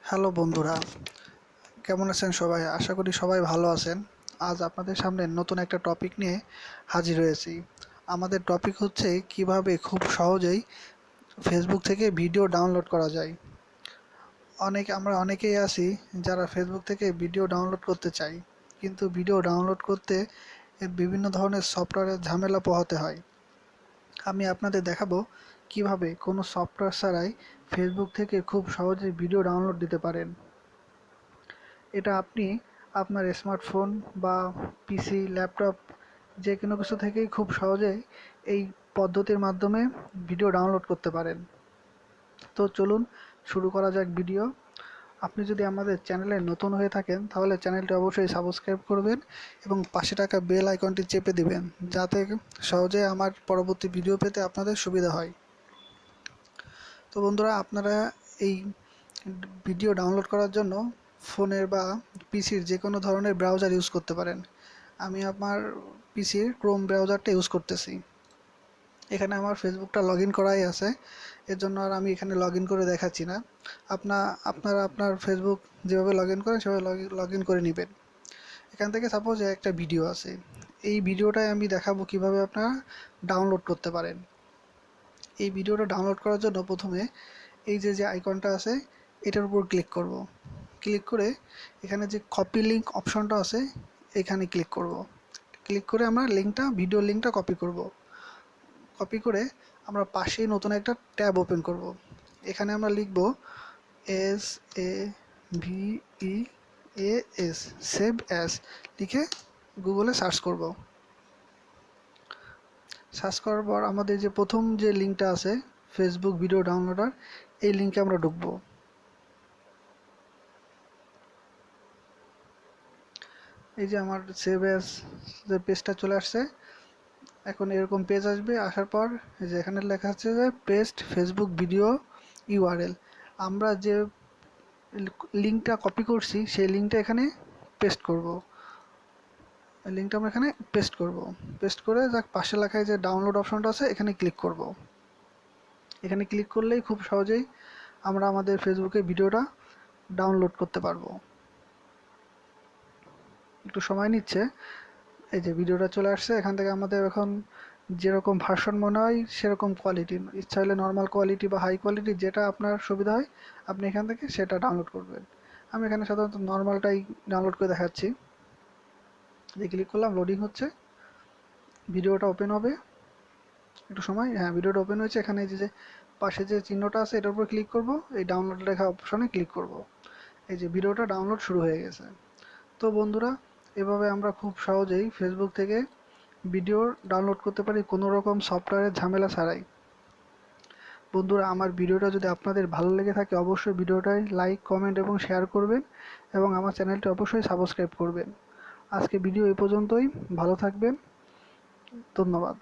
Hello বন্ধুরা, কেমন আছেন সবাই? আশা করি সবাই ভালো আছেন। আজ আপনাদের সামনে নতুন একটা টপিক নিয়ে হাজির হয়েছি। আমাদের টপিক হচ্ছে কিভাবে খুব সহজেই ফেসবুক থেকে ভিডিও ডাউনলোড করা যায়। আমরা অনেকেই আছি যারা ফেসবুক থেকে ভিডিও ডাউনলোড করতে চাই, কিন্তু ভিডিও ডাউনলোড করতে বিভিন্ন ধরনের সফটওয়্যারের ঝামেলা পোহাতে হয়। আমি আপনাদের দেখাবো কিভাবে কোনো সফটওয়্যার ছাড়াই ফেসবুক থেকে খুব সহজেই ভিডিও ডাউনলোড দিতে পারেন। এটা আপনি আপনার স্মার্টফোন বা পিসি, ল্যাপটপ যে কোনো কিছু থেকেই খুব সহজেই এই পদ্ধতির মাধ্যমে ভিডিও ডাউনলোড করতে পারেন। তো চলুন শুরু করা যাক ভিডিও। আপনি যদি আমাদের চ্যানেলে নতুন হয়ে থাকেন তাহলে চ্যানেলটি অবশ্যই সাবস্ক্রাইব করবেন এবং পাশে থাকা বেল আইকনটি চেপে দিবেন, যাতে সহজে আমার পরবর্তী ভিডিও পেতে আপনাদের সুবিধা হয়। তো বন্ধুরা, আপনারা এই ভিডিও ডাউনলোড করার জন্য ফোনের বা পিসির যে কোনো ধরনের ব্রাউজার ইউজ করতে পারেন। আমি আমার পিসির ক্রোম ব্রাউজারটা ইউজ করতেছি। এখানে আমার ফেসবুকটা লগ ইন করাই আছে, এর জন্য আর আমি এখানে লগ ইন করে দেখাচ্ছি না। আপনারা আপনার ফেসবুক যেভাবে লগ ইন করেন সেভাবে লগ ইন করে নেবেন। এখান থেকে সাপোজ একটা ভিডিও আছে, এই ভিডিওটাই আমি দেখাবো কিভাবে আপনারা ডাউনলোড করতে পারেন। এই ভিডিওটা ডাউনলোড করার জন্য প্রথমে এই যে আইকনটা আছে এটার উপর ক্লিক করব। ক্লিক করে এখানে যে কপি লিঙ্ক অপশনটা আছে এখানে ক্লিক করব। ক্লিক করে আমরা ভিডিও লিঙ্কটা কপি করব। কপি করে আমরা পাশেই নতুন একটা ট্যাব ওপেন করব। এখানে আমরা লিখব SAVEAS, সেভ অ্যাস লিখে গুগলে সার্চ করব। সার্চ করার পর আমাদের যে প্রথম যে লিঙ্কটা আছে ফেসবুক ভিডিও ডাউনলোডার, এই লিঙ্কে আমরা ঢুকবো। এই যে আমার সেভ অ্যাস যে পেজটা চলে আসছে। এখন এরকম পেজ আসবে, আসার পর এই যে এখানে লেখা আছে যে পেস্ট ফেসবুক ভিডিও ইউআরএল। আমরা যে লিঙ্কটা কপি করছি সেই লিঙ্কটা এখানে পেস্ট করব। লিঙ্কটা আমরা এখানে পেস্ট করব। পেস্ট করে যাক পাশে লেখায় যে ডাউনলোড অপশনটা আছে এখানে ক্লিক করব। এখানে ক্লিক করলেই খুব সহজেই আমরা আমাদের ফেসবুকে ভিডিওটা ডাউনলোড করতে পারবো। একটু সময় নিচ্ছে। এই যে ভিডিওটা চলে আসছে, এখান থেকে আমাদের এখন যেরকম ভার্সন মনে হয় সেরকম কোয়ালিটি, ইচ্ছা হলে নর্মাল কোয়ালিটি বা হাই কোয়ালিটি যেটা আপনার সুবিধা হয় আপনি এখান থেকে সেটা ডাউনলোড করবেন। আমি এখানে সাধারণত নর্মালটাই ডাউনলোড করে দেখাচ্ছি। যে ক্লিক করলাম, লোডিং হচ্ছে, ভিডিওটা ওপেন হবে। একটু সময়, হ্যাঁ ভিডিওটা ওপেন হয়েছে। এখানে যে পাশে যে চিহ্নটা আছে এটার উপর ক্লিক করব, এই ডাউনলোড লেখা অপশনে ক্লিক করব। এই যে ভিডিওটা ডাউনলোড শুরু হয়ে গেছে। তো বন্ধুরা, এভাবে আমরা খুব সহজেই ফেসবুক থেকে ভিডিও ডাউনলোড করতে পারি কোনো রকম সফটওয়্যারের ঝামেলা ছাড়াই। বন্ধুরা, আমার ভিডিওটা যদি আপনাদের ভালো লেগে থাকে অবশ্যই ভিডিওটায় লাইক, কমেন্ট এবং শেয়ার করবেন এবং আমার চ্যানেলটি অবশ্যই সাবস্ক্রাইব করবেন। আজকে ভিডিও এই পর্যন্তই। ভালো থাকবেন। ধন্যবাদ।